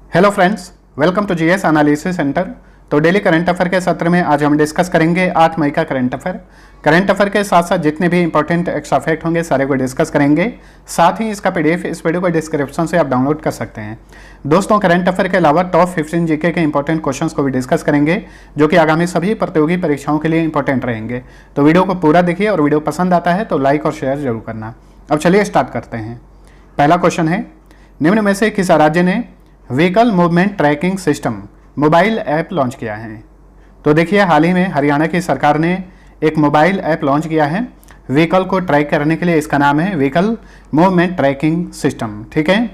Hello friends, welcome to GS analysis centre. तो daily current affair के सत्र में आज हम डिस्कस करेंगे 8 मई का करंट अफेयर। करंट अफेयर के साथ साथ जितने भी इंपॉर्टेंट एक्स्ट्रा फैक्ट होंगे सारे को डिस्कस करेंगे। साथ ही इसका पीडीएफ इस वीडियो को डिस्क्रिप्शन से आप डाउनलोड कर सकते हैं। दोस्तों, करंट अफेयर के अलावा टॉप 15 जीके के इंपॉर्टेंट क्वेश्चंस को भी डिस्कस करेंगे जो कि आगामी सभी प्रतियोगी परीक्षाओं के लिए इंपॉर्टेंट रहेंगे। तो वीडियो को पूरा देखिए और वीडियो पसंद आता है तो लाइक और शेयर जरूर करना। अब चलिए स्टार्ट करते हैं। पहला क्वेश्चन है, निम्न में से किस राज्य ने vehicle movement tracking system mobile app launch किया है? तो देखिए, हाल ही में हरियाणा की सरकार ने एक मोबाइल ऐप लॉन्च किया है व्हीकल को ट्रैक करने के लिए। इसका नाम है व्हीकल मूवमेंट ट्रैकिंग सिस्टम। ठीक है,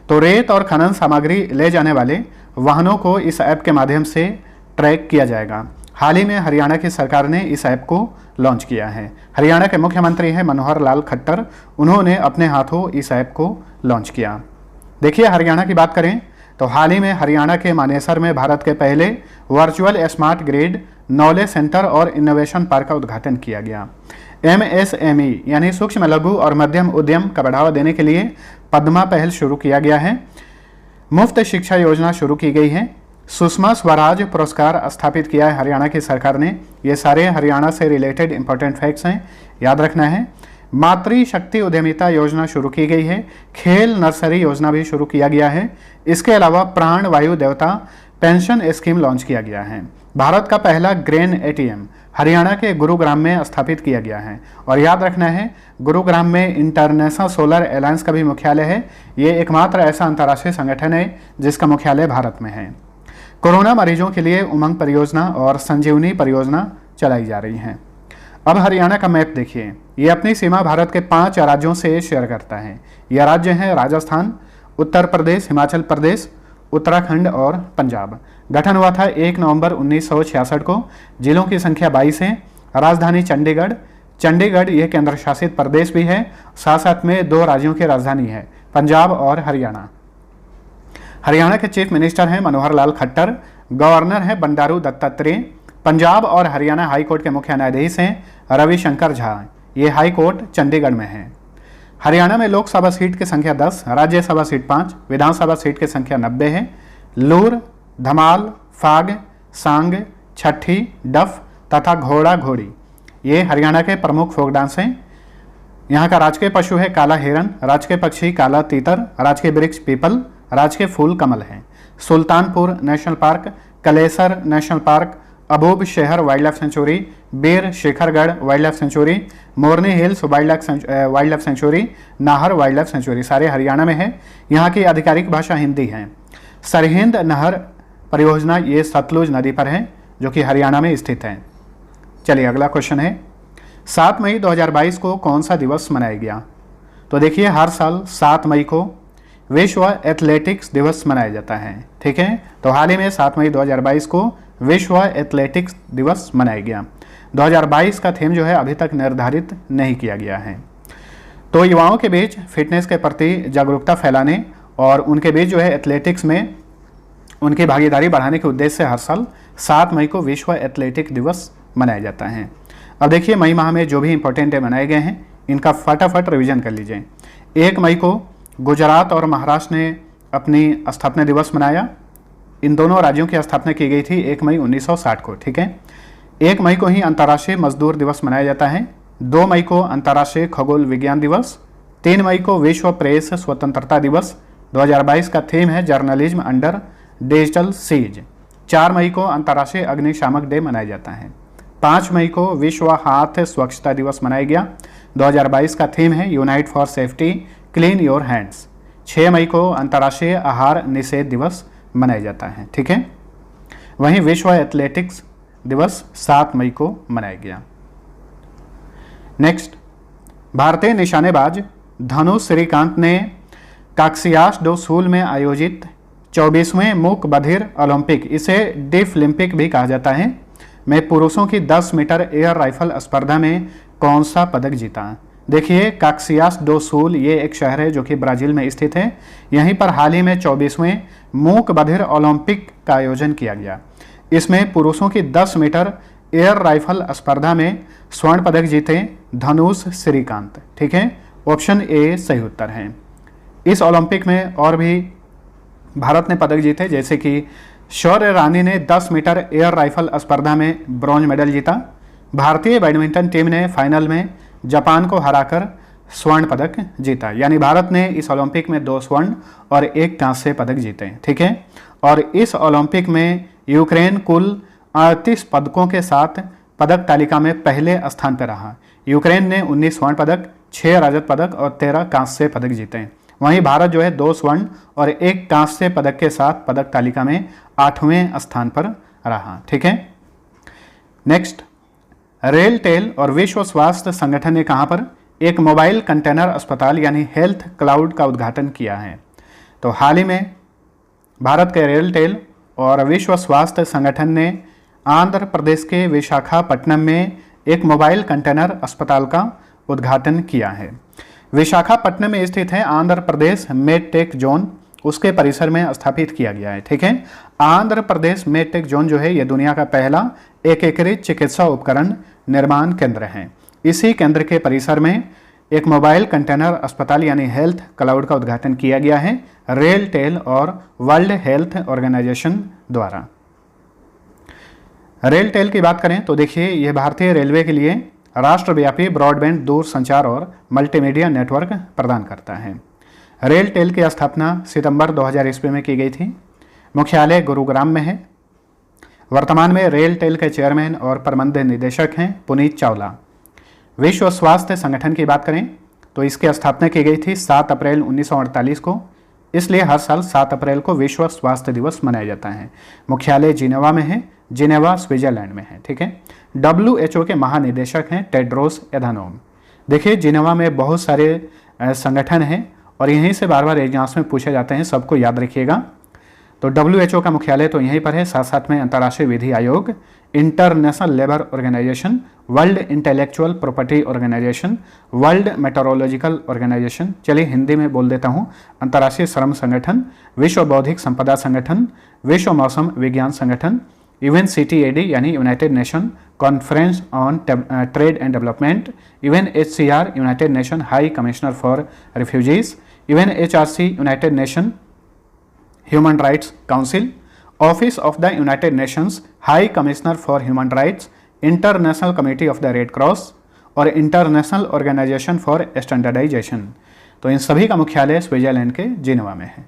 तो रेत और खनन सामग्री ले जाने वाले वाहनों को इस ऐप के माध्यम से ट्रैक किया जाएगा। हाल ही में हरियाणा की सरकार ने इस ऐप को लॉन्च किया है। हरियाणा के मुख्यमंत्री हैं मनोहर लाल खट्टर, उन्होंने अपने हाथों इस ऐप को लॉन्च किया। देखिए, हरियाणा की बात करें तो हाल ही में हरियाणा के मानेसर में भारत के पहले virtual smart grid knowledge centre और इनोवेशन पार्क का उद्घाटन किया गया। MSME यानी सूक्ष्म लघु और मध्यम उद्यम का बढ़ावा देने के लिए पद्मा पहल शुरू किया गया है। मुफ्त शिक्षा योजना शुरू की गई है। सुषमा स्वराज पुरस्कार स्थापित किया है हरियाणा की सरकार ने। ये सारे हरियाणा से रिलेटेड इंपॉर्टेंट फैक्ट्स हैं, याद रखना है। मातृ शक्ति उद्यमिता योजना शुरू की गई है। खेल नर्सरी योजना भी शुरू किया गया है। इसके अलावा प्राण वायु देवता पेंशन स्कीम लॉन्च किया गया है। भारत का पहला ग्रेन ATM हरियाणा के गुरुग्राम में स्थापित किया गया है। और याद रखना है, गुरुग्राम में इंटरनेशनल सोलर अलायंस का भी मुख्यालय है। ये एकमात्र ऐसा अंतर्राष्ट्रीय संगठन है जिसका मुख्यालय भारत में है। कोरोना मरीजों के लिए उमंग परियोजना और संजीवनी परियोजना चलाई जा रही है। अब हरियाणा का मैप देखिए, ये अपनी सीमा भारत के 5 राज्यों से शेयर करता है। यह राज्य हैं राजस्थान, उत्तर प्रदेश, हिमाचल प्रदेश, उत्तराखंड और पंजाब। गठन हुआ था 1 नवंबर 1966 को। जिलों की संख्या 22 है। राजधानी चंडीगढ़ ये केंद्र शासित प्रदेश भी है। साथ साथ में 2 राज्यों की राजधानी है, पंजाब और हरियाणा। हरियाणा के चीफ मिनिस्टर हैं मनोहर लाल खट्टर। गवर्नर हैं बंडारू दत्तात्रेय। पंजाब और हरियाणा हाई कोर्ट के मुख्य न्यायाधीश हैं रविशंकर झा। ये हाई कोर्ट चंडीगढ़ में है। हरियाणा में लोकसभा सीट की संख्या 10, राज्यसभा सीट 5, विधानसभा सीट की संख्या 90 है। लूर, धमाल, फाग, सांग, छठी, डफ तथा घोड़ा घोड़ी ये हरियाणा के प्रमुख फोक डांस हैं। यहाँ का राजकीय पशु है काला हिरन, राजकीय पक्षी काला तीतर, राजकीय वृक्ष पीपल, राजकीय फूल कमल है। Sultanpur national park, Kalesar national park, Abub Shahar wildlife sanctuary, Bir Shikargarh wildlife sanctuary, Morni hills wildlife sanctuary, Nahar wildlife sanctuary सारे हरियाणा में है। यहाँ की आधिकारिक भाषा हिंदी है। सरहिंद नहर परियोजना ये सतलुज नदी पर है जो कि हरियाणा में स्थित है। चलिए अगला क्वेश्चन है, 7 मई 2022 को कौन सा दिवस मनाया गया? तो देखिए, हर साल 7 मई को विश्व एथलेटिक्स दिवस मनाया जाता है। ठीक है, तो हाल ही में 7 मई 2022 को विश्व एथलेटिक्स दिवस मनाया गया। 2022 का थीम जो है अभी तक निर्धारित नहीं किया गया है। तो युवाओं के बीच फिटनेस के प्रति जागरूकता फैलाने और उनके बीच जो है एथलेटिक्स में उनकी भागीदारी बढ़ाने के उद्देश्य से हर साल 7 मई को विश्व एथलेटिक दिवस मनाया जाता है। अब देखिए, मई माह में जो भी इंपॉर्टेंट डे मनाए गए हैं इनका फटाफट रिवीजन कर लीजिए। 1 मई को गुजरात और महाराष्ट्र ने अपनी स्थापना दिवस मनाया। इन दोनों राज्यों की स्थापना की गई थी 1 मई 1960 को। ठीक है, 1 मई को ही अंतर्राष्ट्रीय मजदूर दिवस मनाया जाता है। 2 मई को अंतर्राष्ट्रीय खगोल विज्ञान दिवस। 3 मई को विश्व प्रेस स्वतंत्रता दिवस। 2022 का थीम है जर्नलिज्म अंडर डिजिटल सीज। 4 मई को अंतर्राष्ट्रीय अग्निशामक डे मनाया जाता है। 5 मई को विश्व हाथ स्वच्छता दिवस मनाया गया। 2022 का थीम है unite for safety clean your hands. 6 मई को अंतर्राष्ट्रीय आहार निषेध दिवस मनाया जाता है। ठीक है, वहीं विश्व एथलेटिक्स दिवस 7 मई को मनाया गया। नेक्स्ट, भारतीय निशानेबाज धनु श्रीकांत ने काक्सियास डो सूल में आयोजित 24वें मूक बधिर ओलंपिक, इसे डिफ ओलंपिक भी कहा जाता है, में पुरुषों की 10 मीटर एयर राइफल स्पर्धा में कौन सा पदक जीता? देखिए, काक्सियास डो सूल ये एक शहर है जो कि ब्राजील में स्थित है। यहीं पर हाल ही में 24वें मूक बधिर ओलंपिक का आयोजन किया गया। इसमें पुरुषों की 10 मीटर एयर राइफल स्पर्धा में स्वर्ण पदक जीते धनुष श्रीकांत। ठीक है, ऑप्शन ए सही उत्तर है। इस ओलंपिक में और भी भारत ने पदक जीते, जैसे कि शौर्य रानी ने 10 मीटर एयर राइफल स्पर्धा में ब्रॉन्ज मेडल जीता। भारतीय बैडमिंटन टीम ने फाइनल में जापान को हराकर स्वर्ण पदक जीता। यानी भारत ने इस ओलंपिक में 2 स्वर्ण और 1 कांस्य पदक जीते। ठीक है, और इस ओलंपिक में यूक्रेन कुल 38 पदकों के साथ पदक तालिका में पहले स्थान पर रहा। यूक्रेन ने 19 स्वर्ण पदक, 6 रजत पदक और 13 कांस्य पदक जीते। वहीं भारत जो है 2 स्वर्ण और 1 कांस्य पदक के साथ पदक तालिका में 8वें स्थान पर रहा। ठीक है, नेक्स्ट, रेलटेल और विश्व स्वास्थ्य संगठन ने कहां पर एक मोबाइल कंटेनर अस्पताल यानी हेल्थ क्लाउड का उद्घाटन किया है। तो हाल ही में भारत के रेलटेल और विश्व स्वास्थ्य संगठन ने आंध्र प्रदेश के विशाखापट्टनम में एक मोबाइल कंटेनर अस्पताल का उद्घाटन किया है। विशाखापट्टनम में स्थित है आंध्र प्रदेश मेडटेक जोन, उसके परिसर में स्थापित किया गया है। ठीक है, आंध्र प्रदेश मेडटेक जोन जो है ये दुनिया का पहला एकीकृत चिकित्सा उपकरण निर्माण केंद्र है। इसी केंद्र के परिसर में एक मोबाइल कंटेनर अस्पताल यानी हेल्थ क्लाउड का उद्घाटन किया गया है रेलटेल और वर्ल्ड हेल्थ ऑर्गेनाइजेशन द्वारा। रेलटेल की बात करें तो देखिए यह भारतीय रेलवे के लिए राष्ट्रव्यापी ब्रॉडबैंड दूरसंचार और मल्टीमीडिया नेटवर्क प्रदान करता है। रेलटेल की स्थापना सितंबर 2000 ईस्वी में की गई थी। मुख्यालय गुरुग्राम में है। वर्तमान में रेलटेल के चेयरमैन और प्रबंध निदेशक हैं पुनीत चावला। विश्व स्वास्थ्य संगठन की बात करें तो इसकी स्थापना की गई थी 7 अप्रैल 1948 को, इसलिए हर साल 7 अप्रैल को विश्व स्वास्थ्य दिवस मनाया जाता है। मुख्यालय जिनेवा में है, जिनेवा स्विट्जरलैंड में है। ठीक है, WHO के महानिदेशक हैं टेड्रोस एधानोम। देखिए जिनेवा में बहुत सारे संगठन हैं और यहीं से बार बार एग्जाम्स में पूछे जाते हैं, सबको याद रखिएगा। तो WHO का मुख्यालय तो यहीं पर है, साथ साथ में अंतर्राष्ट्रीय विधि आयोग, international labour organisation, world intellectual property organisation, world meteorological organisation, चलिए हिंदी में बोल देता हूँ, अंतर्राष्ट्रीय श्रम संगठन, विश्व बौद्धिक संपदा संगठन, विश्व मौसम विज्ञान संगठन, UNCTAD यानी United nation conference on trade and development, UNHCR United nation high commissioner for refugees, UNHRC United nation human rights council, office of the United Nations high commissioner for human rights, international committee of the red cross और international organisation for standardisation. तो इन सभी का मुख्यालय Switzerland के Geneva में है।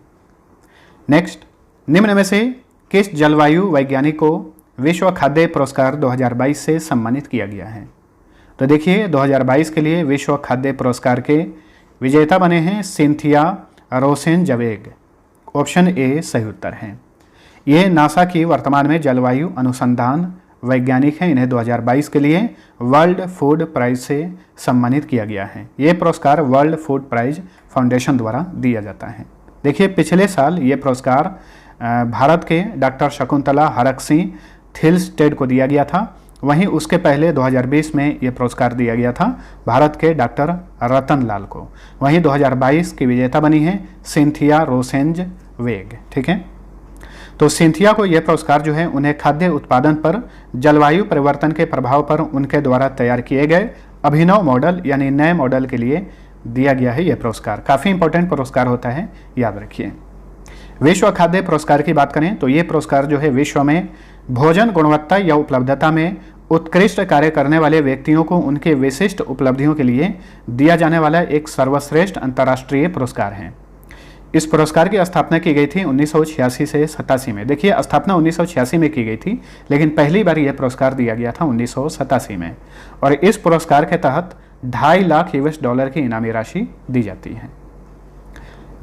Next, निम्न में से किस जलवायु वैज्ञानिक को विश्व खाद्य पुरस्कार 2022 से सम्मानित किया गया है? तो देखिए 2022 के लिए विश्व खाद्य पुरस्कार के विजेता बने हैं सिंथिया रोसेनजवेग। ऑप्शन ए सही उत्तर है। ये नासा की वर्तमान में जलवायु अनुसंधान वैज्ञानिक हैं। इन्हें 2022 के लिए वर्ल्ड फूड प्राइज से सम्मानित किया गया है। ये पुरस्कार वर्ल्ड फूड प्राइज फाउंडेशन द्वारा दिया जाता है। देखिए पिछले साल ये पुरस्कार भारत के डॉक्टर शकुंतला हरक-सिंह थिल्स्टेड को दिया गया था। वहीं उसके पहले 2020 में ये पुरस्कार दिया गया था भारत के डॉक्टर रतन लाल को। वहीं 2022 की विजेता बनी है सिंथिया रोसेनजवेग। ठीक है, तो सिंथिया को यह पुरस्कार जो है उन्हें खाद्य उत्पादन पर जलवायु परिवर्तन के प्रभाव पर उनके द्वारा तैयार किए गए अभिनव मॉडल यानी नए मॉडल के लिए दिया गया है। यह पुरस्कार काफ़ी इंपॉर्टेंट पुरस्कार होता है, याद रखिए। विश्व खाद्य पुरस्कार की बात करें तो ये पुरस्कार जो है विश्व में भोजन गुणवत्ता या उपलब्धता में उत्कृष्ट कार्य करने वाले व्यक्तियों को उनके विशिष्ट उपलब्धियों के लिए दिया जाने वाला एक सर्वश्रेष्ठ अंतर्राष्ट्रीय पुरस्कार है। इस पुरस्कार की स्थापना की गई थी 1986 से 87 में। देखिए स्थापना 1986 में की गई थी, लेकिन पहली बार यह पुरस्कार दिया गया था 1987 में। और इस पुरस्कार के तहत 2.5 लाख US की इनामी राशि दी जाती है।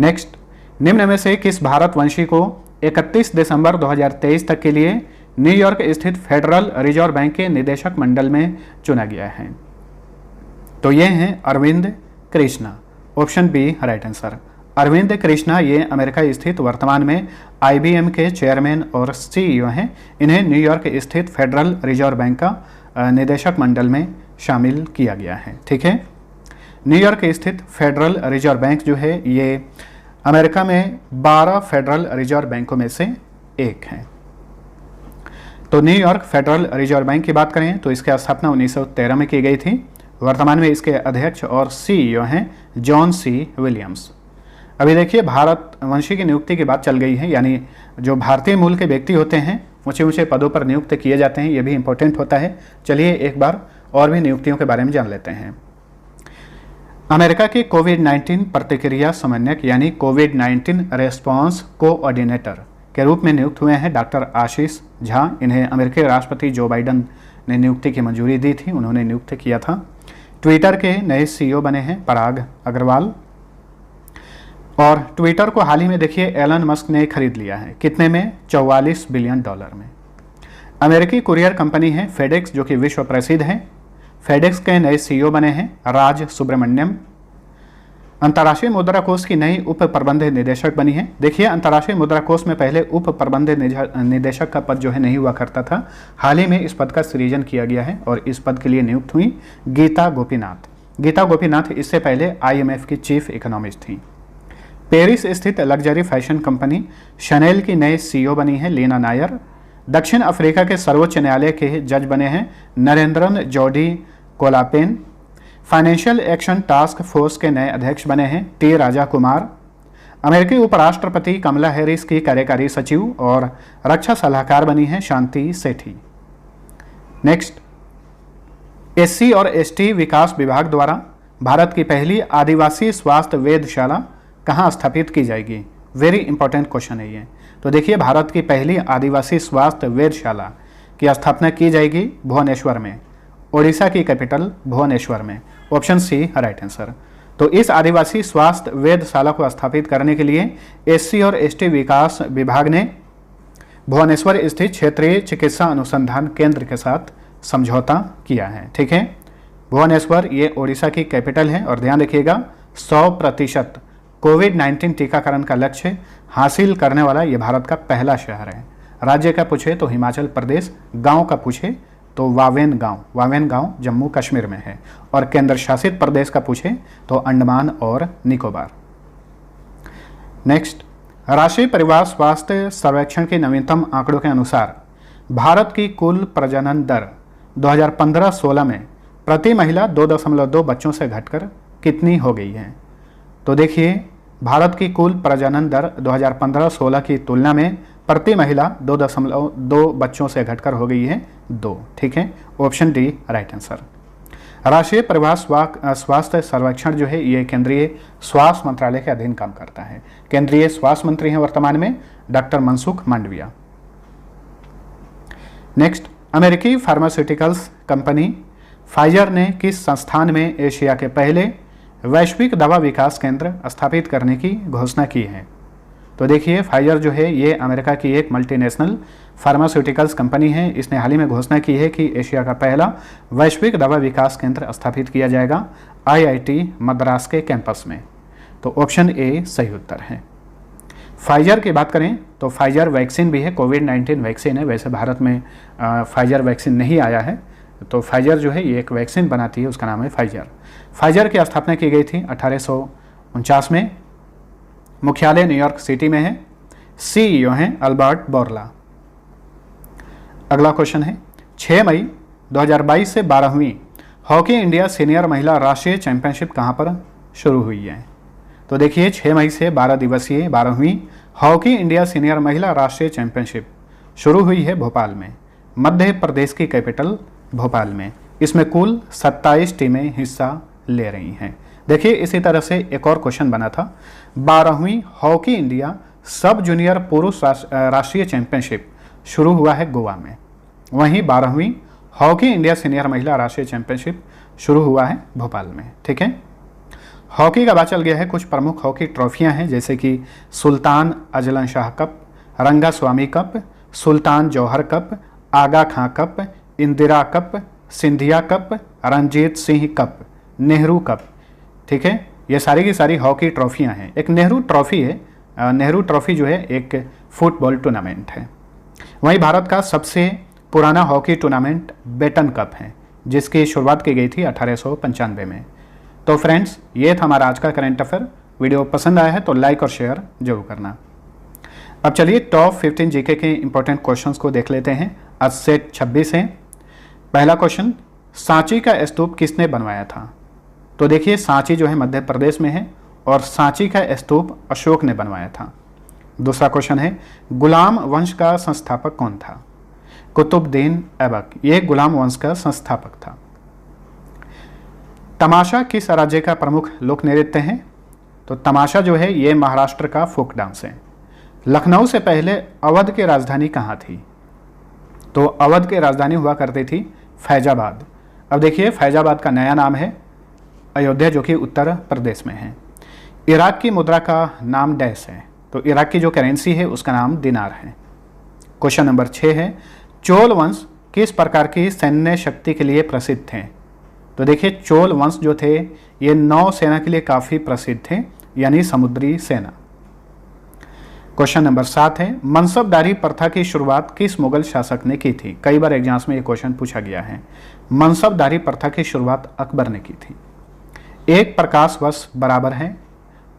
नेक्स्ट, निम्न में से किस भारतवंशी को 31 दिसंबर 2023 तक के लिए न्यूयॉर्क स्थित फेडरल रिजर्व बैंक के निदेशक मंडल में चुना गया है? तो ये हैं Arvind Krishna. Option B right answer. Arvind Krishna ये अमेरिका स्थित वर्तमान में IBM के चेयरमैन और CEO हैं। इन्हें न्यूयॉर्क स्थित फेडरल रिजर्व बैंक का निदेशक मंडल में शामिल किया गया है। ठीक है, न्यूयॉर्क स्थित फेडरल रिजर्व बैंक जो है ये अमेरिका में 12 फेडरल रिजर्व बैंकों में से एक है। तो न्यूयॉर्क फेडरल रिजर्व बैंक की बात करें तो इसकी स्थापना 1913 में की गई थी। वर्तमान में इसके अध्यक्ष और CEO हैं जॉन C. विलियम्स। अभी देखिए भारत वंशी की नियुक्ति की बात चल गई है, यानी जो भारतीय मूल के व्यक्ति होते हैं ऊंचे ऊंचे पदों पर नियुक्त किए जाते हैं, ये भी इंपॉर्टेंट होता है। चलिए एक बार और भी नियुक्तियों के बारे में जान लेते हैं। अमेरिका के कोविड-19 प्रतिक्रिया समन्वयक यानी कोविड-19 रेस्पॉन्स कोऑर्डिनेटर के रूप में नियुक्त हुए हैं डॉक्टर आशीष झा। इन्हें अमेरिकी राष्ट्रपति जो बाइडन ने नियुक्ति की मंजूरी दी थी, उन्होंने नियुक्त किया था। ट्विटर के नए सीईओ बने हैं पराग अग्रवाल। और ट्विटर को हाल ही में देखिए एलन मस्क ने खरीद लिया है, कितने में? $44 बिलियन में। अमेरिकी कुरियर कंपनी है फेडेक्स, जो कि विश्व प्रसिद्ध है। फेडेक्स के नए सीईओ बने हैं राज सुब्रमण्यम। अंतर्राष्ट्रीय मुद्रा कोष की नई उप प्रबंध निदेशक बनी है। देखिए अंतर्राष्ट्रीय मुद्रा कोष में पहले उप प्रबंध निदेशक का पद जो है नहीं हुआ करता था, हाल ही में इस पद का सृजन किया गया है और इस पद के लिए नियुक्त हुई गीता गोपीनाथ। गीता गोपीनाथ इससे पहले IMF की चीफ इकोनॉमिस्ट थी। पेरिस स्थित लग्जरी फैशन कंपनी शनेल की नए सीईओ बनी है लीना नायर। दक्षिण अफ्रीका के सर्वोच्च न्यायालय के जज बने हैं नरेंद्रन जोडी कोलापेन। फाइनेंशियल एक्शन टास्क फोर्स के नए अध्यक्ष बने हैं T राजा कुमार। अमेरिकी उपराष्ट्रपति कमला हैरिस की कार्यकारी सचिव और रक्षा सलाहकार बनी हैं शांति सेठी। नेक्स्ट, SC और ST विकास विभाग द्वारा भारत की पहली आदिवासी स्वास्थ्य वेधशाला कहाँ स्थापित की जाएगी? वेरी इंपॉर्टेंट क्वेश्चन है ये। तो देखिए भारत की पहली आदिवासी स्वास्थ्य वेधशाला की स्थापना की जाएगी भुवनेश्वर में, ओडिशा की कैपिटल भुवनेश्वर में। Option C right answer. तो इस आदिवासी स्वास्थ्य वेधशाला को स्थापित करने के लिए SC और ST विकास विभाग ने भुवनेश्वर स्थित क्षेत्रीय चिकित्सा अनुसंधान केंद्र के साथ समझौता किया है। ठीक है, भुवनेश्वर ये ओडिशा की कैपिटल है। और ध्यान रखिएगा 100% कोविड-19 टीकाकरण का लक्ष्य हासिल करने वाला ये भारत का पहला शहर है। राज्य का पूछे तो हिमाचल प्रदेश, गांव का पूछे तो वावेन गांव जम्मू कश्मीर में है। और केंद्र शासित प्रदेश का पूछे तो अंडमान और निकोबार। नेक्स्ट, राष्ट्रीय परिवार स्वास्थ्य सर्वेक्षण के नवीनतम आंकड़ों के अनुसार भारत की कुल प्रजनन दर 2015-16 में प्रति महिला 2.2 बच्चों से घटकर कितनी हो गई है? तो देखिए भारत की कुल प्रजनन दर 2015-16 की तुलना में प्रति महिला 2.2 बच्चों से घटकर हो गई है 2। ठीक है, ऑप्शन डी राइट आंसर। राष्ट्रीय परिवार स्वास्थ्य सर्वेक्षण जो है ये केंद्रीय स्वास्थ्य मंत्रालय के अधीन काम करता है। केंद्रीय स्वास्थ्य मंत्री हैं वर्तमान में डॉक्टर मनसुख मांडविया। नेक्स्ट, अमेरिकी फार्मास्यूटिकल्स कंपनी फाइजर ने किस संस्थान में एशिया के पहले वैश्विक दवा विकास केंद्र स्थापित करने की घोषणा की है? तो देखिए फाइजर जो है ये अमेरिका की एक मल्टीनेशनल फार्मास्यूटिकल्स कंपनी है। इसने हाल ही में घोषणा की है कि एशिया का पहला वैश्विक दवा विकास केंद्र स्थापित किया जाएगा IIT मद्रास के कैंपस में। तो ऑप्शन ए सही उत्तर है। फाइजर की बात करें तो फाइजर वैक्सीन भी है, कोविड-19 वैक्सीन है। वैसे भारत में फाइजर वैक्सीन नहीं आया है, तो फाइजर जो है ये एक वैक्सीन बनाती है, उसका नाम है फाइजर। फाइजर की स्थापना की गई थी 1849 में। मुख्यालय न्यूयॉर्क सिटी में है। CEO हैं अल्बर्ट बोर्ला। अगला क्वेश्चन है 6 मई 2022 से 12वीं हॉकी इंडिया सीनियर महिला राष्ट्रीय चैंपियनशिप कहां पर शुरू हुई है? तो देखिए 6 मई से 12 दिवसीय 12वीं हॉकी इंडिया सीनियर महिला राष्ट्रीय चैंपियनशिप शुरू हुई है भोपाल में, मध्य प्रदेश की कैपिटल भोपाल में। इसमें कुल 27 टीमें हिस्सा ले रही हैं। देखिए इसी तरह से एक और क्वेश्चन बना था, 12वीं हॉकी इंडिया सब जूनियर पुरुष राष्ट्रीय चैंपियनशिप शुरू हुआ है गोवा में। वहीं 12वीं हॉकी इंडिया सीनियर महिला राष्ट्रीय चैंपियनशिप शुरू हुआ है भोपाल में। ठीक है, हॉकी का बात चल गया है। कुछ प्रमुख हॉकी ट्रॉफियां हैं जैसे कि Sultan Azlan Shah cup, Ranga Swami cup, Sultan Johar cup, Aga Khan cup, Indira cup, Scindia cup, Ranjit Singh cup, Nehru cup. ठीक है, ये सारी की सारी हॉकी ट्रॉफियां हैं। एक नेहरू ट्रॉफी है, नेहरू ट्रॉफी जो है एक फुटबॉल टूर्नामेंट है। वहीं भारत का सबसे पुराना हॉकी टूर्नामेंट बेटन कप है, जिसकी शुरुआत की गई थी 1895 में। तो फ्रेंड्स, ये था हमारा आज का करंट अफेयर। वीडियो पसंद आया है तो लाइक और शेयर जरूर करना। अब चलिए टॉप 15 जीके के इंपॉर्टेंट क्वेश्चंस को देख लेते हैं। आज सेट 26 है। पहला क्वेश्चन, सांची का स्तूप किसने बनवाया था? तो देखिए सांची जो है मध्य प्रदेश में है और सांची का स्तूप अशोक ने बनवाया था। दूसरा क्वेश्चन है, गुलाम वंश का संस्थापक कौन था? कुतुबुद्दीन ऐबक, ये गुलाम वंश का संस्थापक था। तमाशा किस राज्य का प्रमुख लोक नृत्य है? तो तमाशा जो है ये महाराष्ट्र का फोक डांस है। लखनऊ से पहले अवध की राजधानी कहाँ थी? तो अवध की राजधानी हुआ करती थी फैजाबाद। अब देखिए फैजाबाद का नया नाम है अयोध्या, जो कि उत्तर प्रदेश में है। इराक की मुद्रा का नाम डैश है? तो इराक की जो करेंसी है उसका नाम दिनार है। क्वेश्चन नंबर 6 है, चोल वंश किस प्रकार की सैन्य शक्ति के लिए प्रसिद्ध थे? तो देखिए चोल वंश जो थे ये नौसेना के लिए काफ़ी प्रसिद्ध थे, यानी समुद्री सेना। क्वेश्चन नंबर 7 है, मनसबदारी प्रथा की शुरुआत किस मुगल शासक ने की थी? कई बार एग्जाम्स में ये क्वेश्चन पूछा गया है। मनसबदारी प्रथा की शुरुआत अकबर ने की थी। एक प्रकाश वर्ष बराबर है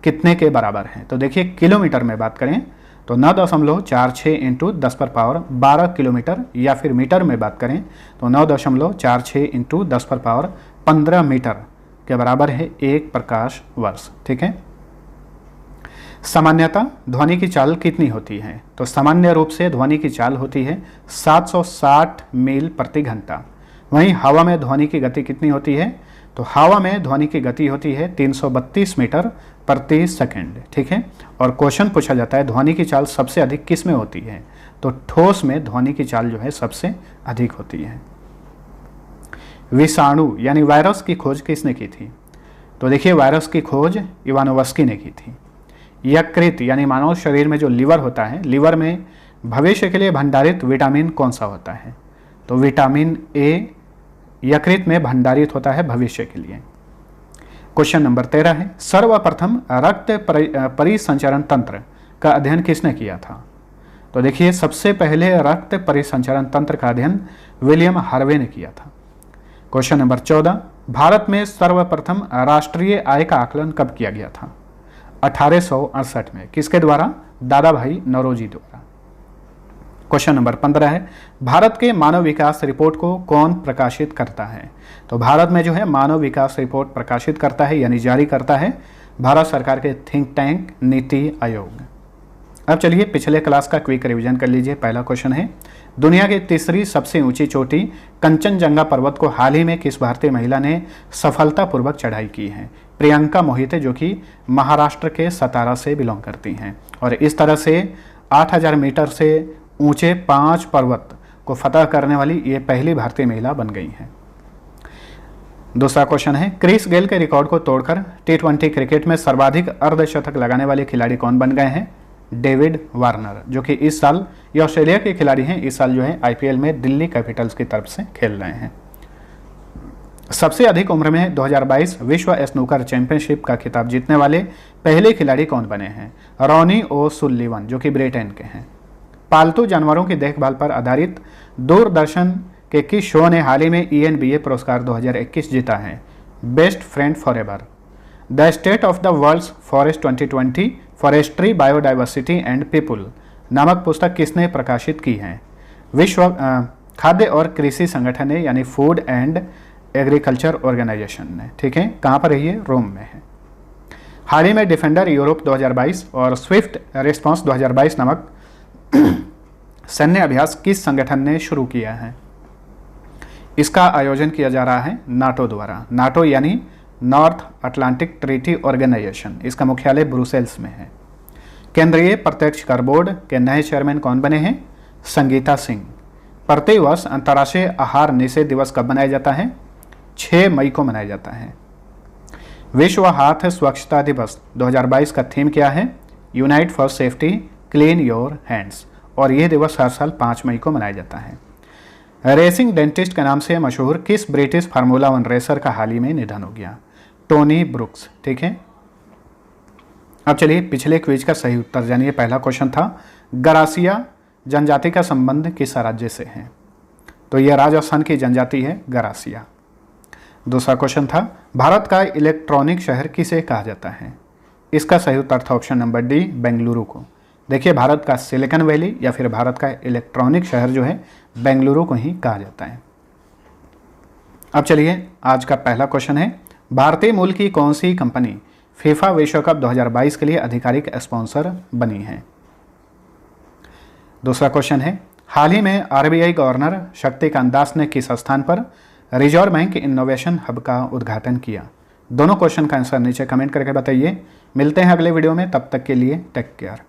कितने के बराबर है? तो देखिए किलोमीटर में बात करें तो 9.46 इंटू 10 पर पावर 12 किलोमीटर, या फिर मीटर में बात करें तो 9.46 इंटू 10 पर पावर 15 मीटर के बराबर है एक प्रकाश वर्ष। ठीक है। सामान्यतः ध्वनि की चाल कितनी होती है? तो सामान्य रूप से ध्वनि की चाल होती है 760 मील प्रति घंटा। वहीं हवा में ध्वनि की गति कितनी होती है? तो हवा में ध्वनि की गति होती है 332 मीटर प्रति सेकंड। ठीक है। और क्वेश्चन पूछा जाता है ध्वनि की चाल सबसे अधिक किस में होती है? तो ठोस में ध्वनि की चाल जो है सबसे अधिक होती है। विषाणु यानी वायरस की खोज किसने की थी? तो देखिए वायरस की खोज इवानोवस्की ने की थी। यकृत यानी मानव शरीर में जो लीवर होता है, लीवर में भविष्य के लिए भंडारित विटामिन कौन सा होता है? तो विटामिन ए यकृत में भंडारित होता है भविष्य के लिए। क्वेश्चन नंबर 13 है, सर्वप्रथम रक्त परिसंचरण तंत्र का अध्ययन किसने किया था? तो देखिए सबसे पहले रक्त परिसंचरण तंत्र का अध्ययन विलियम हार्वे ने किया था। क्वेश्चन नंबर 14, भारत में सर्वप्रथम राष्ट्रीय आय का आकलन कब किया गया था? 1868 में। किसके द्वारा? दादा भाई नौरोजी द्वारा। क्वेश्चन नंबर 15 है, भारत के मानव विकास रिपोर्ट को कौन प्रकाशित करता है? तो भारत में जो है मानव विकास रिपोर्ट प्रकाशित करता है यानी जारी करता है भारत सरकार के थिंक टैंक नीति आयोग। अब चलिए पिछले क्लास का क्विक रिवीजन कर लीजिए। पहला क्वेश्चन है, दुनिया की तीसरी सबसे ऊंची चोटी कंचनजंगा पर्वत को हाल ही में किस भारतीय महिला ने सफलतापूर्वक चढ़ाई की है? प्रियंका मोहिते, जो कि महाराष्ट्र के सतारा से बिलोंग करती हैं। और इस तरह से 8000 मीटर से ऊंचे 5 पर्वत को फतह करने वाली ये पहली भारतीय महिला बन गई हैं। दूसरा क्वेश्चन है, क्रिस गेल के रिकॉर्ड को तोड़कर T20 क्रिकेट में सर्वाधिक अर्धशतक लगाने वाले खिलाड़ी कौन बन गए हैं? डेविड वार्नर, जो कि इस साल ये ऑस्ट्रेलिया के खिलाड़ी हैं, इस साल जो है IPL में दिल्ली कैपिटल्स की तरफ से खेल रहे हैं। सबसे अधिक उम्र में 2022 विश्व स्नूकर चैंपियनशिप का खिताब जीतने वाले पहले खिलाड़ी कौन बने हैं? रॉनी ओ सुल्लिवन, जो कि ब्रिटेन के हैं। पालतू जानवरों की देखभाल पर आधारित दूरदर्शन के किस शो ने हाल ही में ENBA पुरस्कार 2021 जीता है? Best friend forever. The state of the world's forest 2020 forestry biodiversity and people नामक पुस्तक किसने प्रकाशित की है? विश्व खाद्य और कृषि संगठन ने, यानी फूड एंड एग्रीकल्चर ऑर्गेनाइजेशन ने। ठीक है। कहाँ पर है ये? रोम में है। हाल ही में डिफेंडर यूरोप 2022 और स्विफ्ट रिस्पॉन्स 2022 नामक सैन्य अभ्यास किस संगठन ने शुरू किया है? इसका आयोजन किया जा रहा है नाटो द्वारा। नाटो यानी नॉर्थ अटलांटिक ट्रीटी ऑर्गेनाइजेशन। इसका मुख्यालय ब्रुसेल्स में है। केंद्रीय प्रत्यक्ष कर बोर्ड के नए चेयरमैन कौन बने हैं? संगीता सिंह। प्रतिवर्ष अंतर्राष्ट्रीय आहार निषेध दिवस कब मनाया जाता है? 6 मई को मनाया जाता है। विश्व हाथ स्वच्छता दिवस 2022 का थीम क्या है? Unite for safety clean your hands. और यह दिवस हर साल 5 मई को मनाया जाता है। रेसिंग डेंटिस्ट के नाम से मशहूर किस ब्रिटिश फार्मूला 1 रेसर का हाल ही में निधन हो गया? Tony brooks. ठीक है। अब चलिए पिछले क्विज का सही उत्तर जानिए। पहला क्वेश्चन था, गरासिया जनजाति का संबंध किस राज्य से है? तो यह राजस्थान की जनजाति है गरासिया। दूसरा क्वेश्चन था, भारत का इलेक्ट्रॉनिक शहर किसे कहा जाता है? इसका सही उत्तर था ऑप्शन नंबर डी, बेंगलुरु को। देखिए भारत का सिलिकॉन वैली या फिर भारत का इलेक्ट्रॉनिक शहर जो है बेंगलुरु को ही कहा जाता है। अब चलिए आज का पहला क्वेश्चन है, भारतीय मूल की कौन सी कंपनी फीफा विश्व कप 2022 के लिए आधिकारिक स्पॉन्सर बनी है। दूसरा क्वेश्चन है, हाल ही में आरबीआई गवर्नर शक्तिकांत दास ने किस स्थान पर रिजर्व बैंक इनोवेशन हब का उद्घाटन किया? दोनों क्वेश्चन का आंसर नीचे कमेंट करके बताइए। मिलते हैं अगले वीडियो में, तब तक के लिए टेक केयर।